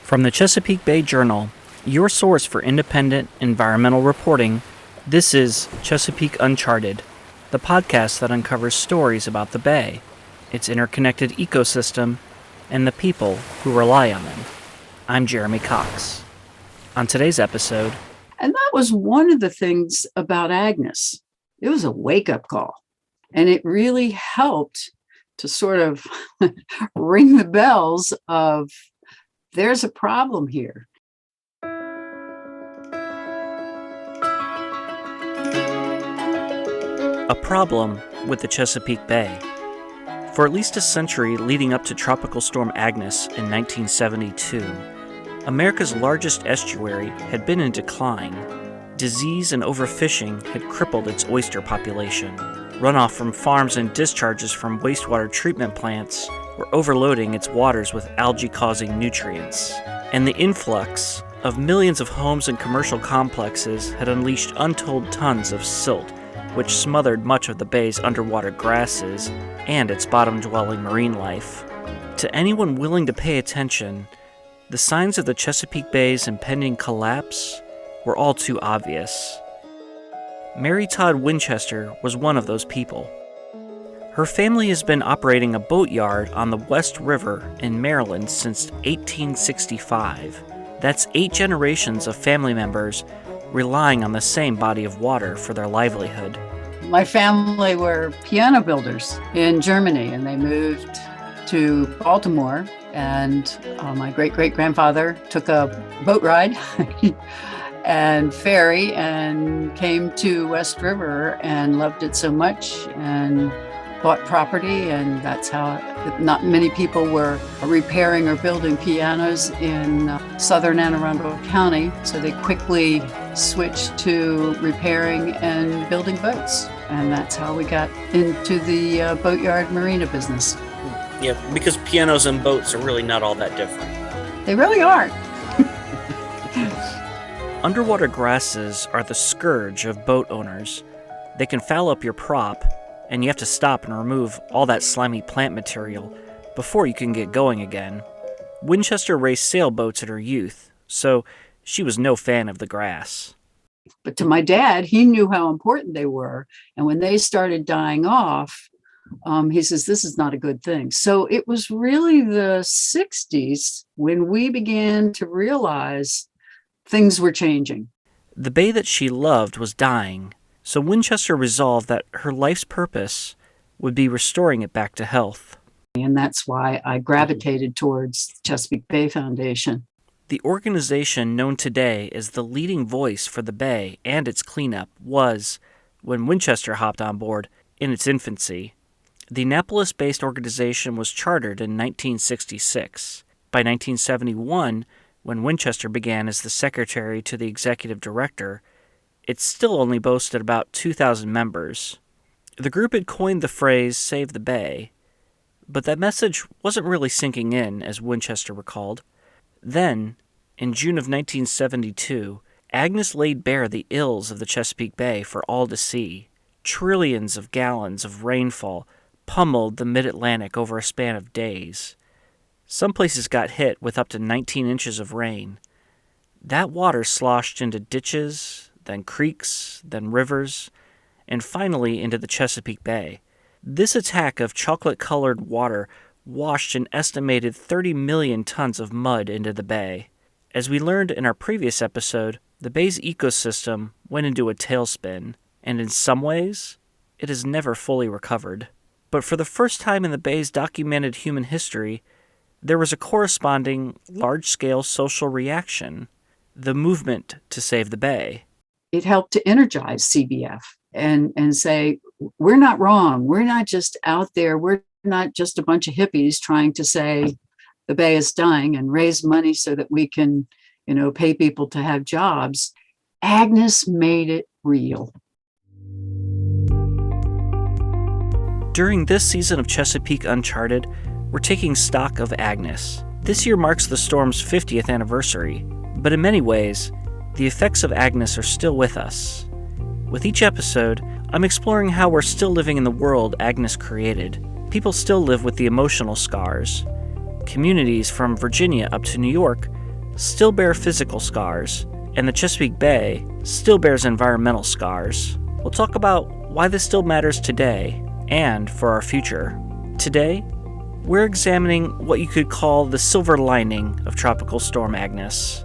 From the Chesapeake Bay Journal, your source for independent environmental reporting, this is Chesapeake Uncharted, the podcast that uncovers stories about the bay, its interconnected ecosystem, and the people who rely on them. I'm Jeremy Cox. On today's episode... And that was one of the things about Agnes. It was a wake-up call, and it really helped to sort of ring the bells of there's a problem here. A problem with the Chesapeake Bay. For at least a century leading up to Tropical Storm Agnes in 1972, America's largest estuary had been in decline. Disease and overfishing had crippled its oyster population. Runoff from farms and discharges from wastewater treatment plants were overloading its waters with algae-causing nutrients. And the influx of millions of homes and commercial complexes had unleashed untold tons of silt, which smothered much of the bay's underwater grasses and its bottom-dwelling marine life. To anyone willing to pay attention, the signs of the Chesapeake Bay's impending collapse were all too obvious. Mary Todd Winchester was one of those people. Her family has been operating a boatyard on the West River in Maryland since 1865. That's 8 generations of family members relying on the same body of water for their livelihood. My family were piano builders in Germany, and they moved to Baltimore, and my great-great-grandfather took a boat ride and ferry and came to West River and loved it so much and bought property, and that's how not many people were repairing or building pianos in southern Anne Arundel County, so they quickly switched to repairing and building boats, and that's how we got into the boatyard marina business. Yeah, because pianos and boats are really not all that different. They really aren't. Underwater grasses are the scourge of boat owners. They can foul up your prop, and you have to stop and remove all that slimy plant material before you can get going again. Winchester raced sailboats in her youth, so she was no fan of the grass. But to my dad, he knew how important they were, and when they started dying off, he says, this is not a good thing. So it was really the 60s when we began to realize things were changing. The bay that she loved was dying, so Winchester resolved that her life's purpose would be restoring it back to health. And that's why I gravitated towards Chesapeake Bay Foundation. The organization known today as the leading voice for the bay and its cleanup was, when Winchester hopped on board, in its infancy. The Annapolis-based organization was chartered in 1966. By 1971, when Winchester began as the secretary to the executive director, it still only boasted about 2,000 members. The group had coined the phrase, "Save the Bay," but that message wasn't really sinking in, as Winchester recalled. Then, in June of 1972, Agnes laid bare the ills of the Chesapeake Bay for all to see. Trillions of gallons of rainfall pummeled the mid-Atlantic over a span of days. Some places got hit with up to 19 inches of rain. That water sloshed into ditches, then creeks, then rivers, and finally into the Chesapeake Bay. This attack of chocolate-colored water washed an estimated 30 million tons of mud into the bay. As we learned in our previous episode, the bay's ecosystem went into a tailspin, and in some ways, it has never fully recovered. But for the first time in the bay's documented human history, there was a corresponding large-scale social reaction, the movement to save the bay. It helped to energize CBF and say, we're not wrong. We're not just out there. We're not just a bunch of hippies trying to say the bay is dying and raise money so that we can, pay people to have jobs. Agnes made it real. During this season of Chesapeake Uncharted, we're taking stock of Agnes. This year marks the storm's 50th anniversary, but in many ways, the effects of Agnes are still with us. With each episode, I'm exploring how we're still living in the world Agnes created. People still live with the emotional scars. Communities from Virginia up to New York still bear physical scars, and the Chesapeake Bay still bears environmental scars. We'll talk about why this still matters today and for our future. Today, we're examining what you could call the silver lining of Tropical Storm Agnes.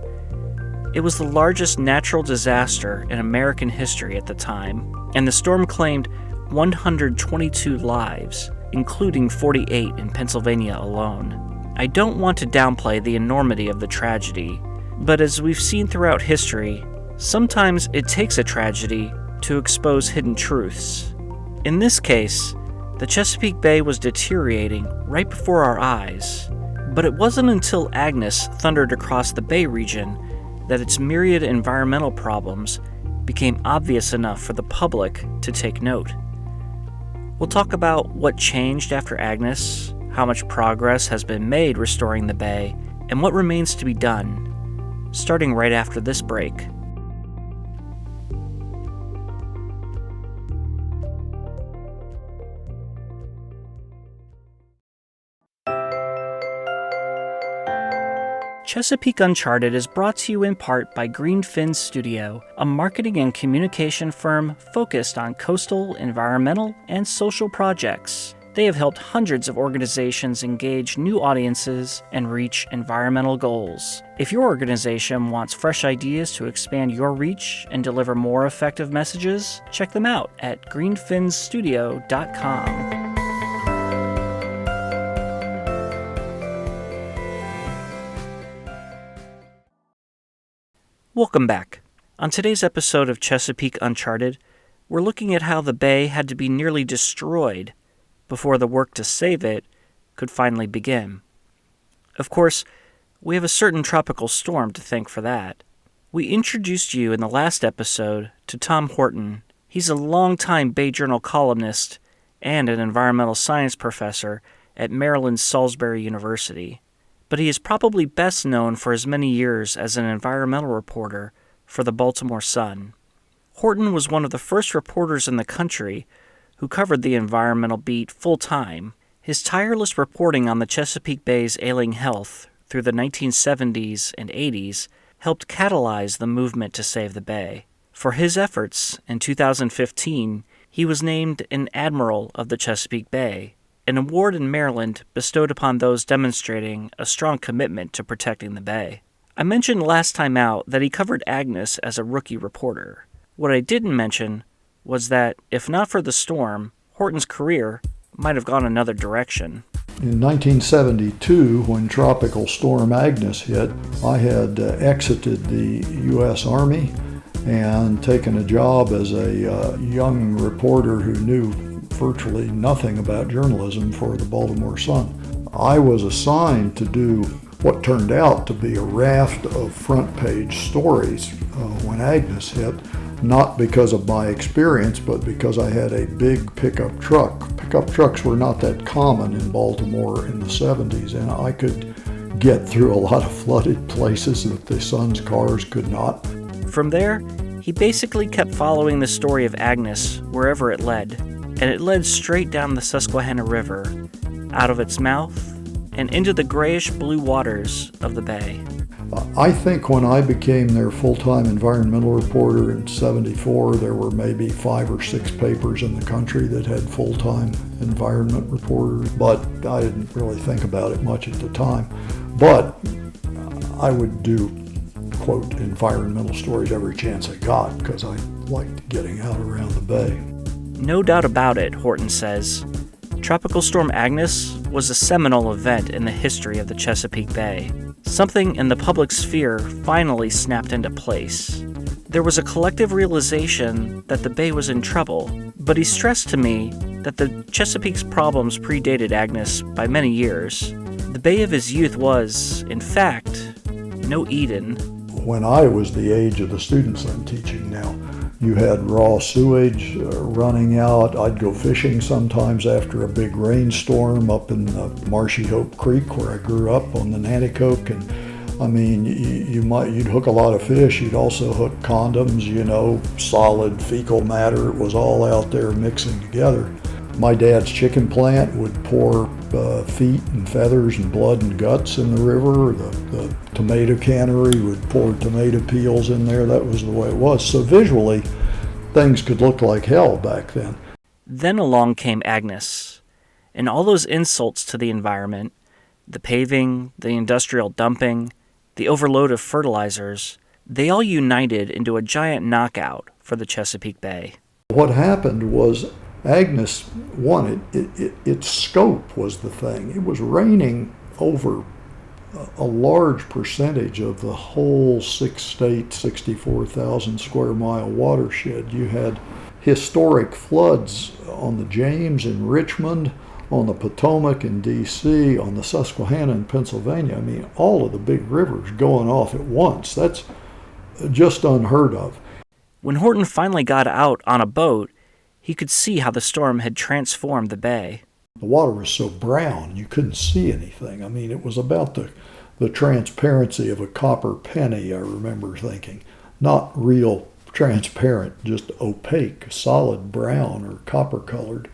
It was the largest natural disaster in American history at the time, and the storm claimed 122 lives, including 48 in Pennsylvania alone. I don't want to downplay the enormity of the tragedy, but as we've seen throughout history, sometimes it takes a tragedy to expose hidden truths. In this case, the Chesapeake Bay was deteriorating right before our eyes, but it wasn't until Agnes thundered across the Bay region that its myriad environmental problems became obvious enough for the public to take note. We'll talk about what changed after Agnes, how much progress has been made restoring the bay, and what remains to be done, starting right after this break. Chesapeake Uncharted is brought to you in part by Greenfin Studio, a marketing and communication firm focused on coastal, environmental, and social projects. They have helped hundreds of organizations engage new audiences and reach environmental goals. If your organization wants fresh ideas to expand your reach and deliver more effective messages, check them out at greenfinstudio.com. Welcome back. On today's episode of Chesapeake Uncharted, we're looking at how the bay had to be nearly destroyed before the work to save it could finally begin. Of course, we have a certain tropical storm to thank for that. We introduced you in the last episode to Tom Horton. He's a longtime Bay Journal columnist and an environmental science professor at Maryland's Salisbury University. But he is probably best known for his many years as an environmental reporter for the Baltimore Sun. Horton was one of the first reporters in the country who covered the environmental beat full-time. His tireless reporting on the Chesapeake Bay's ailing health through the 1970s and 80s helped catalyze the movement to save the bay. For his efforts, in 2015, he was named an Admiral of the Chesapeake Bay, an award in Maryland bestowed upon those demonstrating a strong commitment to protecting the bay. I mentioned last time out that he covered Agnes as a rookie reporter. What I didn't mention was that, if not for the storm, Horton's career might have gone another direction. In 1972, when Tropical Storm Agnes hit, I had exited the U.S. Army and taken a job as a young reporter who knew virtually nothing about journalism for the Baltimore Sun. I was assigned to do what turned out to be a raft of front-page stories when Agnes hit, not because of my experience, but because I had a big pickup truck. Pickup trucks were not that common in Baltimore in the 70s, and I could get through a lot of flooded places that the Sun's cars could not. From there, he basically kept following the story of Agnes wherever it led, and it led straight down the Susquehanna River, out of its mouth, and into the grayish-blue waters of the bay. I think when I became their full-time environmental reporter in '74, there were maybe 5 or 6 papers in the country that had full-time environment reporters, but I didn't really think about it much at the time. But I would do, quote, environmental stories every chance I got because I liked getting out around the bay. No doubt about it, Horton says. Tropical Storm Agnes was a seminal event in the history of the Chesapeake Bay. Something in the public sphere finally snapped into place. There was a collective realization that the bay was in trouble, but he stressed to me that the Chesapeake's problems predated Agnes by many years. The bay of his youth was, in fact, no Eden. When I was the age of the students I'm teaching now, you had raw sewage running out. I'd go fishing sometimes after a big rainstorm up in Marshy Hope Creek where I grew up on the Nanticoke. And I mean, you'd hook a lot of fish. You'd also hook condoms, solid fecal matter. It was all out there mixing together. My dad's chicken plant would pour feet and feathers and blood and guts in the river. The tomato cannery, would pour tomato peels in there. That was the way it was. So visually, things could look like hell back then. Then along came Agnes, and all those insults to the environment, the paving, the industrial dumping, the overload of fertilizers, they all united into a giant knockout for the Chesapeake Bay. What happened was Agnes won. Its scope was the thing. It was raining over a large percentage of the whole 6-state, 64,000 square mile watershed. You had historic floods on the James in Richmond, on the Potomac in D.C., on the Susquehanna in Pennsylvania. I mean, all of the big rivers going off at once. That's just unheard of. When Horton finally got out on a boat, he could see how the storm had transformed the bay. The water was so brown you couldn't see anything. I mean, it was about the transparency of a copper penny, I remember thinking. Not real transparent, just opaque, solid brown or copper colored.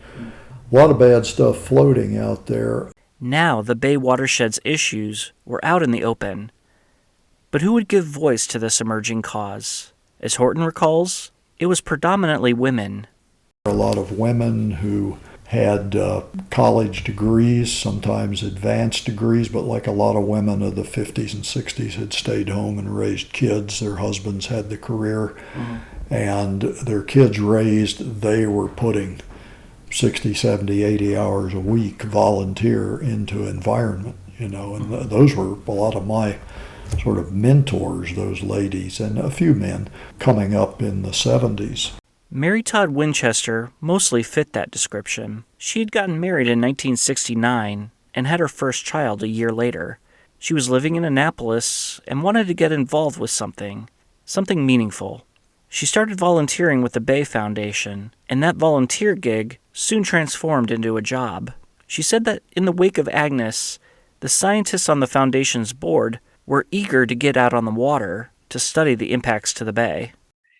A lot of bad stuff floating out there. Now the bay watershed's issues were out in the open. But who would give voice to this emerging cause? As Horton recalls, it was predominantly women. A lot of women who had college degrees, sometimes advanced degrees, but like a lot of women of the 50s and 60s had stayed home and raised kids. Their husbands had the career, and their kids raised, they were putting 60, 70, 80 hours a week volunteer into environment, and those were a lot of my sort of mentors, those ladies, and a few men coming up in the 70s. Mary Todd Winchester mostly fit that description. She had gotten married in 1969 and had her first child a year later. She was living in Annapolis and wanted to get involved with something meaningful. She started volunteering with the Bay Foundation, and that volunteer gig soon transformed into a job. She said that in the wake of Agnes, the scientists on the foundation's board were eager to get out on the water to study the impacts to the bay.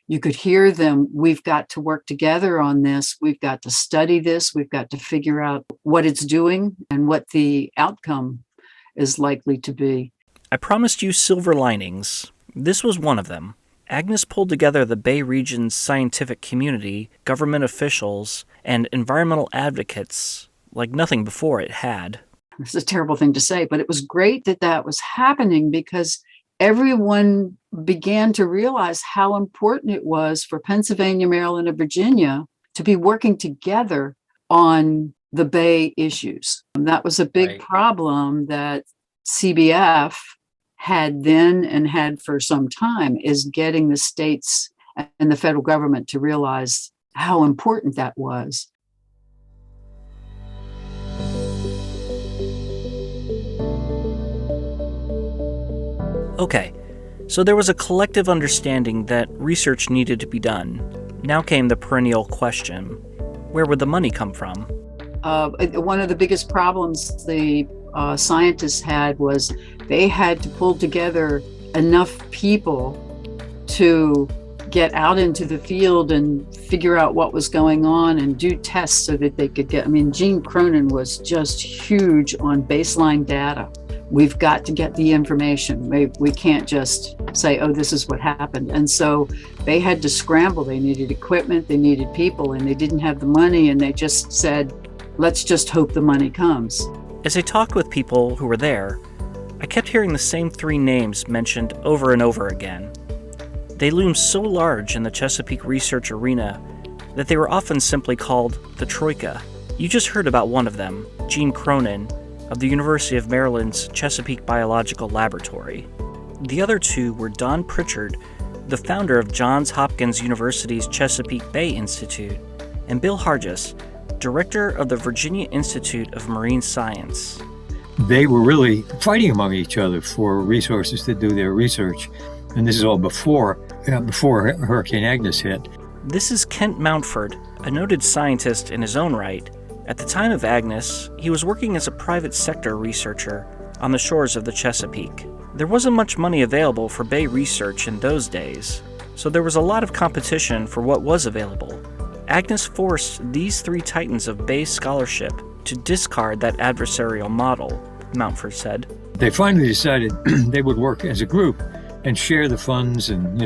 You could hear them, we've got to work together on this, we've got to study this, we've got to figure out what it's doing and what the outcome is likely to be. I promised you silver linings. This was one of them. Agnes pulled together the Bay region's scientific community, government officials, and environmental advocates like nothing before it had. It's a terrible thing to say, but it was great that that was happening because everyone began to realize how important it was for Pennsylvania, Maryland, and Virginia to be working together on the Bay issues. And that was a big problem that CBF had then and had for some time, is getting the states and the federal government to realize how important that was. Okay, so there was a collective understanding that research needed to be done. Now came the perennial question: where would the money come from? One of the biggest problems the scientists had was they had to pull together enough people to get out into the field and figure out what was going on and do tests so that they could get, Gene Cronin was just huge on baseline data. We've got to get the information. We can't just say, oh, this is what happened. And so they had to scramble. They needed equipment, they needed people, and they didn't have the money. And they just said, let's just hope the money comes. As I talked with people who were there, I kept hearing the same three names mentioned over and over again. They loomed so large in the Chesapeake research arena that they were often simply called the Troika. You just heard about one of them, Gene Cronin, of the University of Maryland's Chesapeake Biological Laboratory. The other two were Don Pritchard, the founder of Johns Hopkins University's Chesapeake Bay Institute, and Bill Hargis, director of the Virginia Institute of Marine Science. They were really fighting among each other for resources to do their research. And this is all before Hurricane Agnes hit. This is Kent Mountford, a noted scientist in his own right. At the time of Agnes, he was working as a private sector researcher on the shores of the Chesapeake. There wasn't much money available for Bay research in those days, so there was a lot of competition for what was available. Agnes forced these three titans of Bay scholarship to discard that adversarial model. Mountford said. They finally decided they would work as a group and share the funds and,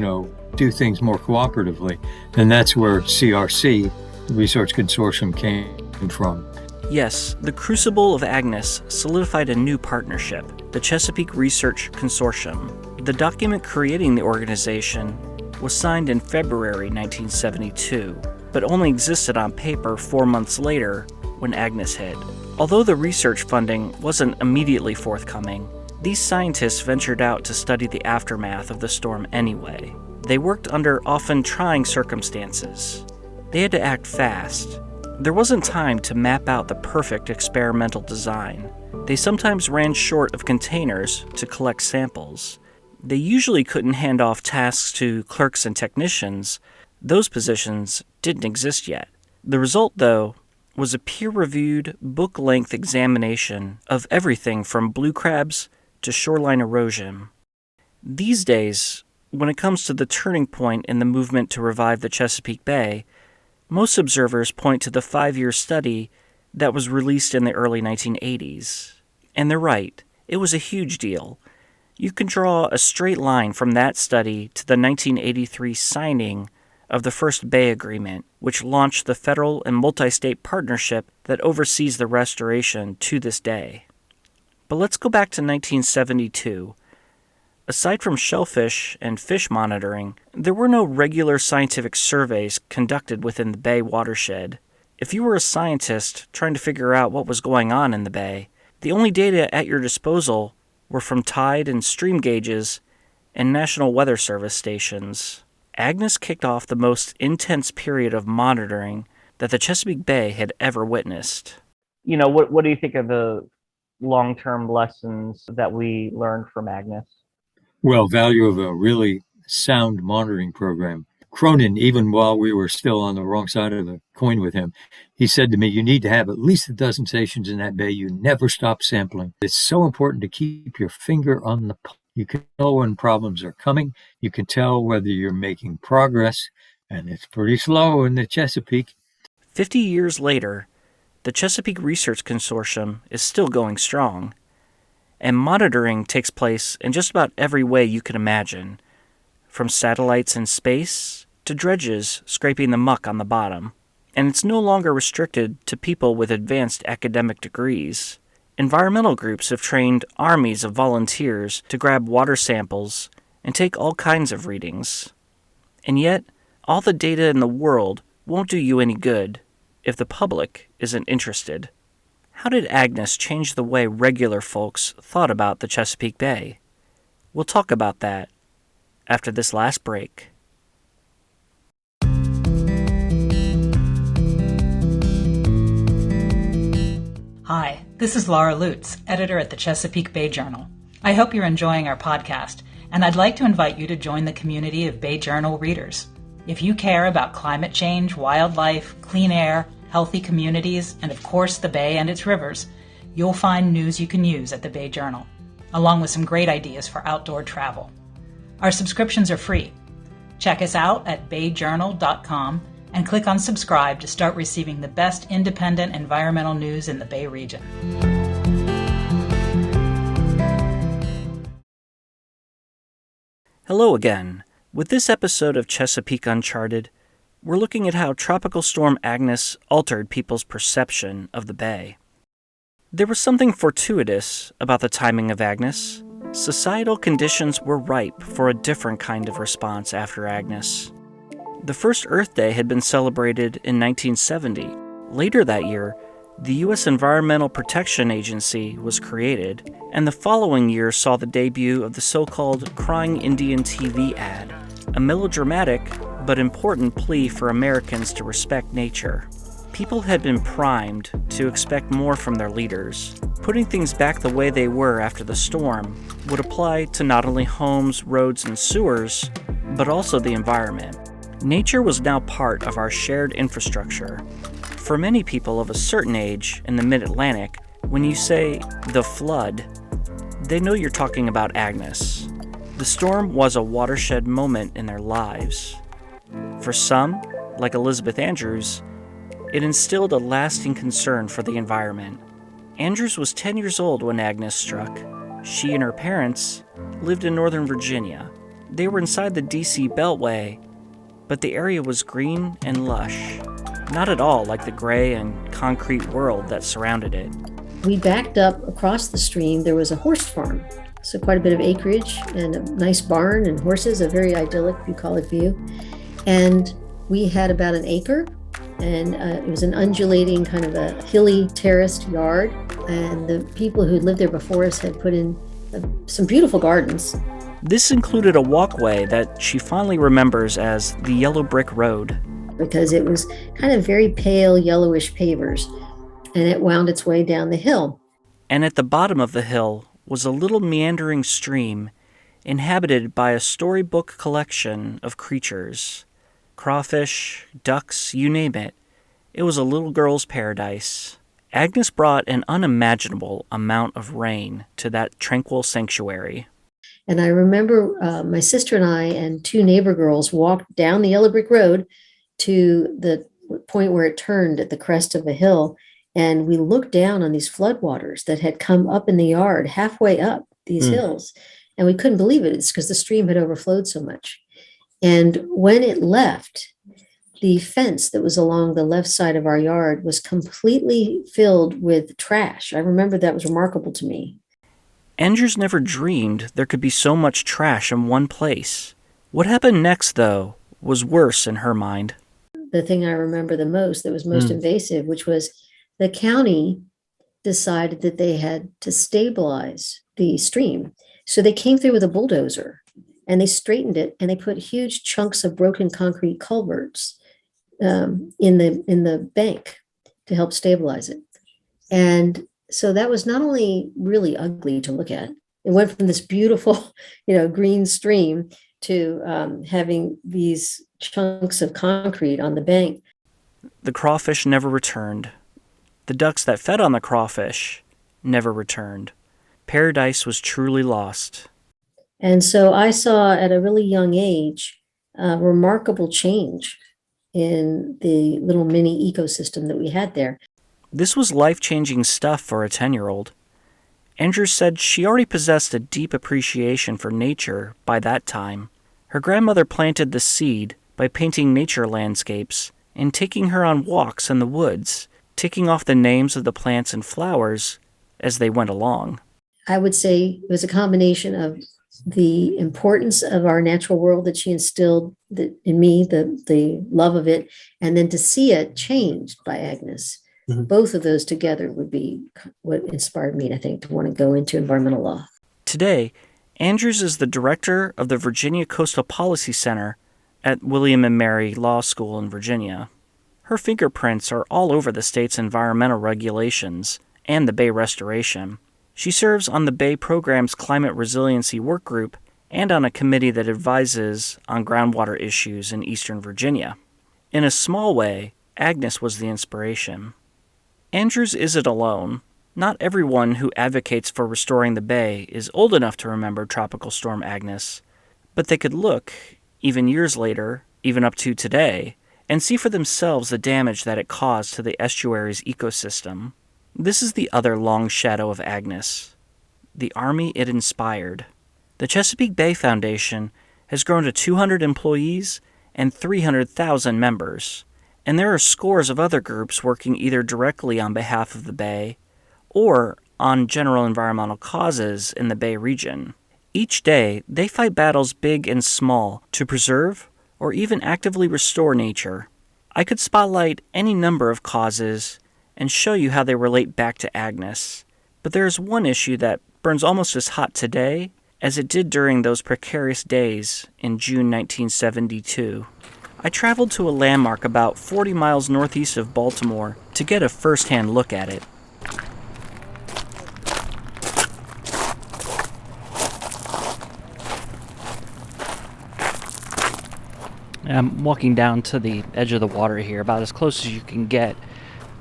do things more cooperatively. And that's where CRC, the Research Consortium, came from. Yes, the Crucible of Agnes solidified a new partnership, the Chesapeake Research Consortium. The document creating the organization was signed in February 1972, but only existed on paper 4 months later when Agnes hit. Although the research funding wasn't immediately forthcoming, these scientists ventured out to study the aftermath of the storm anyway. They worked under often trying circumstances. They had to act fast. There wasn't time to map out the perfect experimental design. They sometimes ran short of containers to collect samples. They usually couldn't hand off tasks to clerks and technicians. Those positions didn't exist yet. The result, though, was a peer-reviewed, book-length examination of everything from blue crabs to shoreline erosion. These days, when it comes to the turning point in the movement to revive the Chesapeake Bay, most observers point to the 5-year study that was released in the early 1980s. And they're right, it was a huge deal. You can draw a straight line from that study to the 1983 signing of the first Bay Agreement, which launched the federal and multi-state partnership that oversees the restoration to this day. But let's go back to 1972. Aside from shellfish and fish monitoring, there were no regular scientific surveys conducted within the Bay watershed. If you were a scientist trying to figure out what was going on in the Bay, the only data at your disposal were from tide and stream gauges and National Weather Service stations. Agnes kicked off the most intense period of monitoring that the Chesapeake Bay had ever witnessed. What do you think of the long-term lessons that we learned from Agnes? Well, value of a really sound monitoring program. Cronin, even while we were still on the wrong side of the coin with him, he said to me, you need to have at least a dozen stations in that bay. You never stop sampling. It's so important to keep your finger on the pulse. You can tell when problems are coming. You can tell whether you're making progress, and it's pretty slow in the Chesapeake. 50 years later, the Chesapeake Research Consortium is still going strong, and monitoring takes place in just about every way you can imagine, from satellites in space to dredges scraping the muck on the bottom. And it's no longer restricted to people with advanced academic degrees. Environmental groups have trained armies of volunteers to grab water samples and take all kinds of readings. And yet, all the data in the world won't do you any good if the public isn't interested. How did Agnes change the way regular folks thought about the Chesapeake Bay? We'll talk about that after this last break. Hi, this is Laura Lutz, editor at the Chesapeake Bay Journal. I hope you're enjoying our podcast, and I'd like to invite you to join the community of Bay Journal readers. If you care about climate change, wildlife, clean air, healthy communities, and of course the Bay and its rivers, you'll find news you can use at the Bay Journal, along with some great ideas for outdoor travel. Our subscriptions are free. Check us out at bayjournal.com and click on subscribe to start receiving the best independent environmental news in the Bay region. Hello again. With this episode of Chesapeake Uncharted, we're looking at how Tropical Storm Agnes altered people's perception of the Bay. There was something fortuitous about the timing of Agnes. Societal conditions were ripe for a different kind of response after Agnes. The first Earth Day had been celebrated in 1970. Later that year, the U.S. Environmental Protection Agency was created, and the following year saw the debut of the so-called Crying Indian TV ad, a melodramatic but important plea for Americans to respect nature. People had been primed to expect more from their leaders. Putting things back the way they were after the storm would apply to not only homes, roads, and sewers, but also the environment. Nature was now part of our shared infrastructure. For many people of a certain age in the mid-Atlantic, when you say the flood, they know you're talking about Agnes. The storm was a watershed moment in their lives. For some, like Elizabeth Andrews, it instilled a lasting concern for the environment. Andrews was 10 years old when Agnes struck. She and her parents lived in Northern Virginia. They were inside the D.C. Beltway, but the area was green and lush. Not at all like the gray and concrete world that surrounded it. We backed up across the stream. There was a horse farm, so quite a bit of acreage and a nice barn and horses, a very idyllic, bucolic view. And we had about an acre, and it was an undulating kind of a hilly terraced yard. And the people who lived there before us had put in some beautiful gardens. This included a walkway that she fondly remembers as the Yellow Brick Road. Because it was kind of very pale yellowish pavers, and it wound its way down the hill. And at the bottom of the hill was a little meandering stream inhabited by a storybook collection of creatures. Crawfish, ducks, you name it. It was a little girl's paradise. Agnes brought an unimaginable amount of rain to that tranquil sanctuary. And I remember my sister and I and two neighbor girls walked down the Yellow Brick Road to the point where it turned at the crest of a hill. And we looked down on these floodwaters that had come up in the yard, halfway up these hills. And we couldn't believe it. It's because the stream had overflowed so much. And when it left, the fence that was along the left side of our yard was completely filled with trash. I remember that was remarkable to me. Andrews never dreamed there could be so much trash in one place. What happened next, though, was worse in her mind. The thing I remember the most that was most invasive, which was the county decided that they had to stabilize the stream. So they came through with a bulldozer and they straightened it, and they put huge chunks of broken concrete culverts in the bank to help stabilize it. And so that was not only really ugly to look at, it went from this beautiful, green stream to having these chunks of concrete on the bank. The crawfish never returned. The ducks that fed on the crawfish never returned. Paradise was truly lost. And so I saw at a really young age a remarkable change in the little mini ecosystem that we had there. This was life-changing stuff for a 10-year-old. Andrews said she already possessed a deep appreciation for nature by that time. Her grandmother planted the seed by painting nature landscapes and taking her on walks in the woods, ticking off the names of the plants and flowers as they went along. I would say it was a combination of the importance of our natural world that she instilled in me, the love of it, and then to see it changed by Agnes. Mm-hmm. Both of those together would be what inspired me, I think, to want to go into environmental law. Today, Andrews is the director of the Virginia Coastal Policy Center at William and Mary Law School in Virginia. Her fingerprints are all over the state's environmental regulations and the Bay restoration. She serves on the Bay Program's Climate Resiliency Work Group and on a committee that advises on groundwater issues in Eastern Virginia. In a small way, Agnes was the inspiration. Andrews isn't alone. Not everyone who advocates for restoring the Bay is old enough to remember Tropical Storm Agnes, but they could look, even years later, even up to today, and see for themselves the damage that it caused to the estuary's ecosystem. This is the other long shadow of Agnes, the army it inspired. The Chesapeake Bay Foundation has grown to 200 employees and 300,000 members, and there are scores of other groups working either directly on behalf of the Bay or on general environmental causes in the Bay region. Each day, they fight battles big and small to preserve or even actively restore nature. I could spotlight any number of causes and show you how they relate back to Agnes, but there is one issue that burns almost as hot today as it did during those precarious days in June 1972. I traveled to a landmark about 40 miles northeast of Baltimore to get a first-hand look at it. I'm walking down to the edge of the water here, about as close as you can get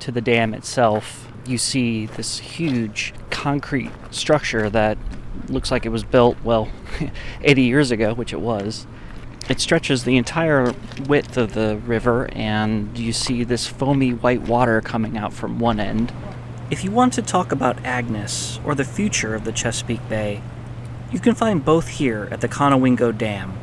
to the dam itself. You see this huge concrete structure that looks like it was built, 80 years ago, which it was. It stretches the entire width of the river, and you see this foamy white water coming out from one end. If you want to talk about Agnes or the future of the Chesapeake Bay, you can find both here at the Conowingo Dam.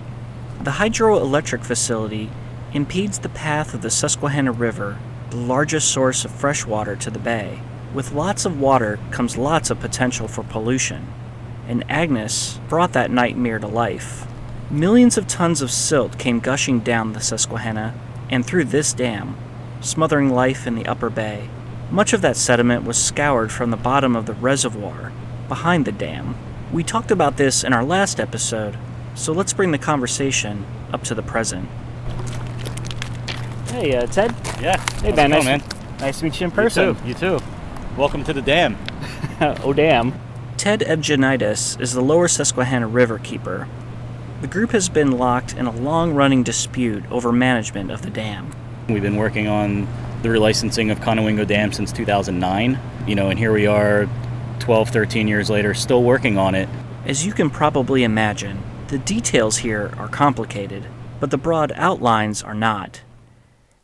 The hydroelectric facility impedes the path of the Susquehanna River, the largest source of fresh water to the bay. With lots of water comes lots of potential for pollution, and Agnes brought that nightmare to life. Millions of tons of silt came gushing down the Susquehanna and through this dam, smothering life in the upper bay. Much of that sediment was scoured from the bottom of the reservoir behind the dam. We talked about this in our last episode, so let's bring the conversation up to the present. Hey, Ted. Yeah. Hey, Ben. Man. Nice to meet you in person. You too. Welcome to the dam. Oh, damn. Ted Evgenides is the Lower Susquehanna River keeper. The group has been locked in a long-running dispute over management of the dam. We've been working on the relicensing of Conowingo Dam since 2009, and here we are 12, 13 years later, still working on it. As you can probably imagine, the details here are complicated, but the broad outlines are not.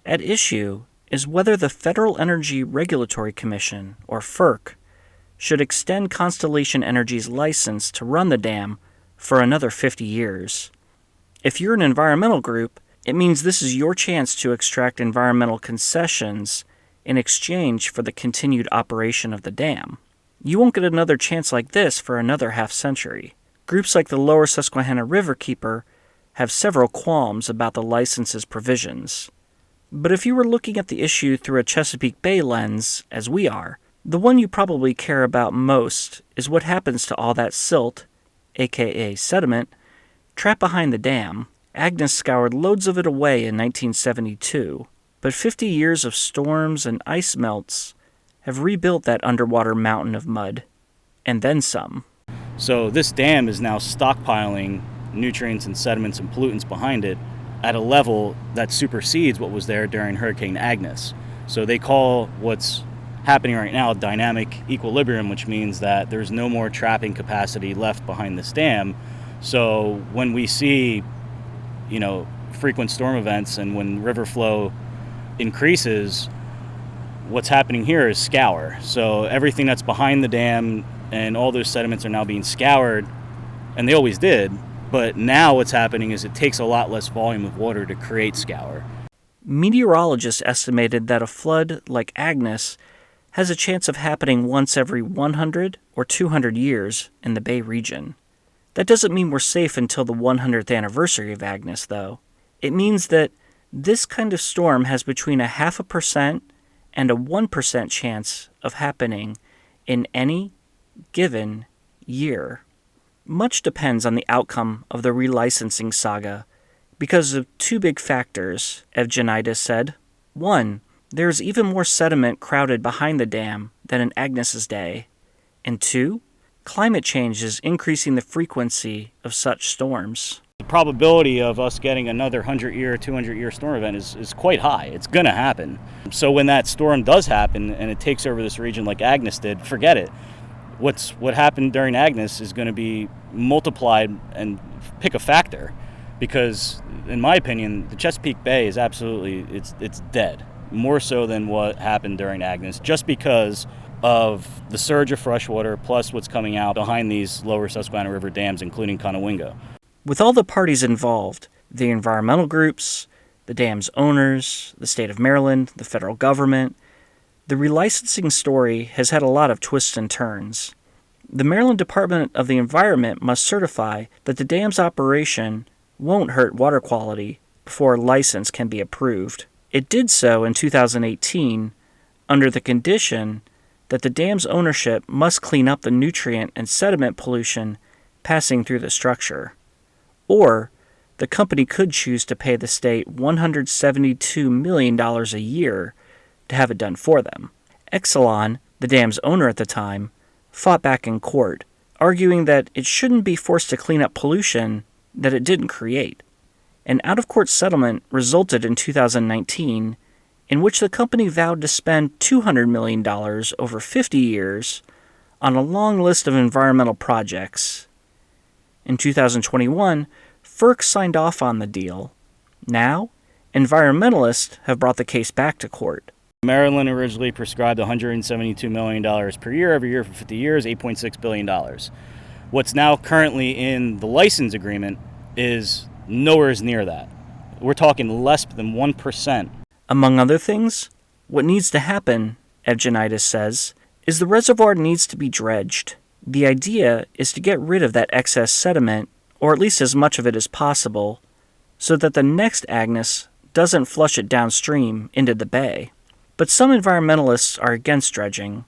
At issue is whether the Federal Energy Regulatory Commission, or FERC, should extend Constellation Energy's license to run the dam for another 50 years. If you're an environmental group, it means this is your chance to extract environmental concessions in exchange for the continued operation of the dam. You won't get another chance like this for another half-century. Groups like the Lower Susquehanna River Keeper have several qualms about the license's provisions. But if you were looking at the issue through a Chesapeake Bay lens, as we are, the one you probably care about most is what happens to all that silt, aka sediment, trapped behind the dam. Agnes scoured loads of it away in 1972, but 50 years of storms and ice melts have rebuilt that underwater mountain of mud, and then some. So this dam is now stockpiling nutrients and sediments and pollutants behind it at a level that supersedes what was there during Hurricane Agnes. So they call what's happening right now dynamic equilibrium, which means that there's no more trapping capacity left behind this dam. So when we see, frequent storm events and when river flow increases, what's happening here is scour. So everything that's behind the dam and all those sediments are now being scoured, and they always did. But now what's happening is it takes a lot less volume of water to create scour. Meteorologists estimated that a flood like Agnes has a chance of happening once every 100 or 200 years in the Bay region. That doesn't mean we're safe until the 100th anniversary of Agnes, though. It means that this kind of storm has between 0.5% and a 1% chance of happening in any given year. Much depends on the outcome of the relicensing saga because of two big factors, Evgenides said. One, there's even more sediment crowded behind the dam than in Agnes's day. And two, climate change is increasing the frequency of such storms. The probability of us getting another 100-year, 200-year storm event is quite high. It's going to happen. So when that storm does happen and it takes over this region like Agnes did, forget it. What happened during Agnes is going to be multiplied and pick a factor, because in my opinion the Chesapeake Bay is absolutely it's dead, more so than what happened during Agnes, just because of the surge of fresh water plus what's coming out behind these lower Susquehanna River dams, including Conowingo. With all the parties involved, the environmental groups, the dam's owners, the state of Maryland, the federal government, the relicensing story has had a lot of twists and turns. The Maryland Department of the Environment must certify that the dam's operation won't hurt water quality before a license can be approved. It did so in 2018 under the condition that the dam's ownership must clean up the nutrient and sediment pollution passing through the structure. Or the company could choose to pay the state $172 million a year to have it done for them. Exelon, the dam's owner at the time, fought back in court, arguing that it shouldn't be forced to clean up pollution that it didn't create. An out-of-court settlement resulted in 2019, in which the company vowed to spend $200 million over 50 years on a long list of environmental projects. In 2021, FERC signed off on the deal. Now, environmentalists have brought the case back to court. Maryland originally prescribed $172 million per year every year for 50 years, $8.6 billion. What's now currently in the license agreement is nowhere near that. We're talking less than 1%. Among other things, what needs to happen, Evgenitis says, is the reservoir needs to be dredged. The idea is to get rid of that excess sediment, or at least as much of it as possible, so that the next Agnes doesn't flush it downstream into the bay. But some environmentalists are against dredging.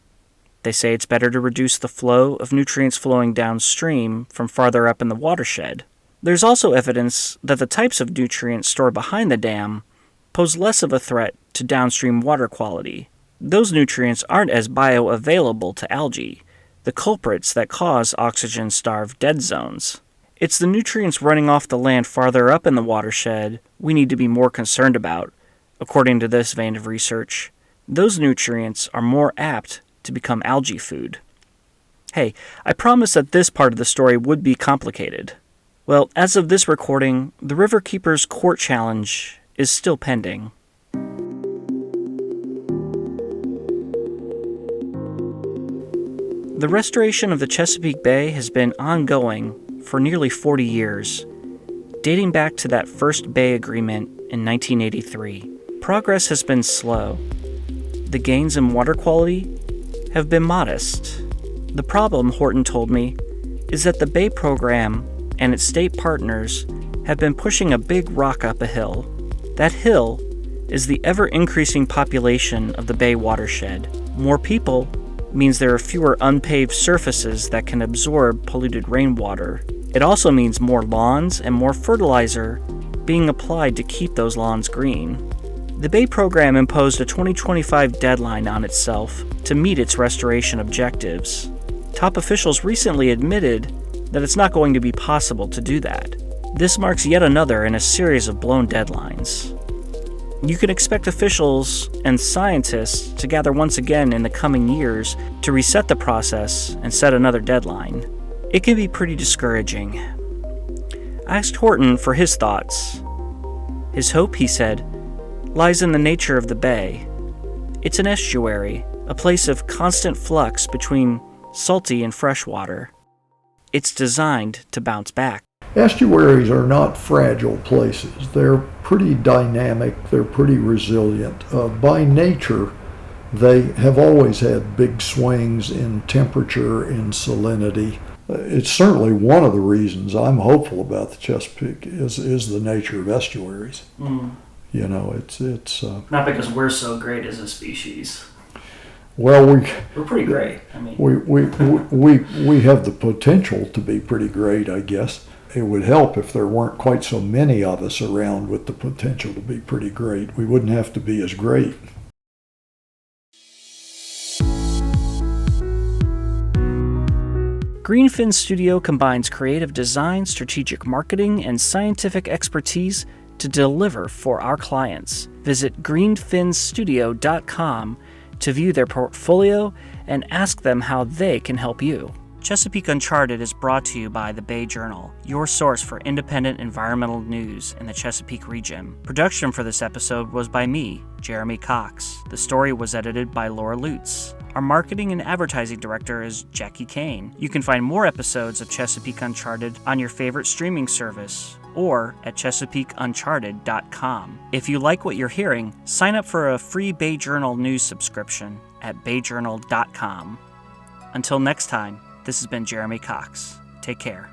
They say it's better to reduce the flow of nutrients flowing downstream from farther up in the watershed. There's also evidence that the types of nutrients stored behind the dam pose less of a threat to downstream water quality. Those nutrients aren't as bioavailable to algae, the culprits that cause oxygen-starved dead zones. It's the nutrients running off the land farther up in the watershed we need to be more concerned about, according to this vein of research. Those nutrients are more apt to become algae food. Hey, I promised that this part of the story would be complicated. Well, as of this recording, the Riverkeeper's court challenge is still pending. The restoration of the Chesapeake Bay has been ongoing for nearly 40 years, dating back to that first Bay Agreement in 1983. Progress has been slow. The gains in water quality have been modest. The problem, Horton told me, is that the Bay program and its state partners have been pushing a big rock up a hill. That hill is the ever-increasing population of the Bay watershed. More people means there are fewer unpaved surfaces that can absorb polluted rainwater. It also means more lawns and more fertilizer being applied to keep those lawns green. The Bay program imposed a 2025 deadline on itself to meet its restoration objectives. Top officials recently admitted that it's not going to be possible to do that. This marks yet another in a series of blown deadlines. You can expect officials and scientists to gather once again in the coming years to reset the process and set another deadline. It can be pretty discouraging. I asked Horton for his thoughts. His hope, he said, lies in the nature of the bay. It's an estuary, a place of constant flux between salty and fresh water. It's designed to bounce back. Estuaries are not fragile places. They're pretty dynamic. They're pretty resilient. By nature, they have always had big swings in temperature and salinity. It's certainly one of the reasons I'm hopeful about the Chesapeake is the nature of estuaries. Mm. You know, it's Not because we're so great as a species. Well, we're pretty great. I mean, we have the potential to be pretty great, I guess. It would help if there weren't quite so many of us around with the potential to be pretty great. We wouldn't have to be as great. Greenfin Studio combines creative design, strategic marketing, and scientific expertise to deliver for our clients. Visit greenfinstudio.com to view their portfolio and ask them how they can help you. Chesapeake Uncharted is brought to you by the Bay Journal, your source for independent environmental news in the Chesapeake region. Production for this episode was by me, Jeremy Cox. The story was edited by Laura Lutz. Our marketing and advertising director is Jackie Kane. You can find more episodes of Chesapeake Uncharted on your favorite streaming service or at ChesapeakeUncharted.com. If you like what you're hearing, sign up for a free Bay Journal news subscription at BayJournal.com. Until next time, this has been Jeremy Cox. Take care.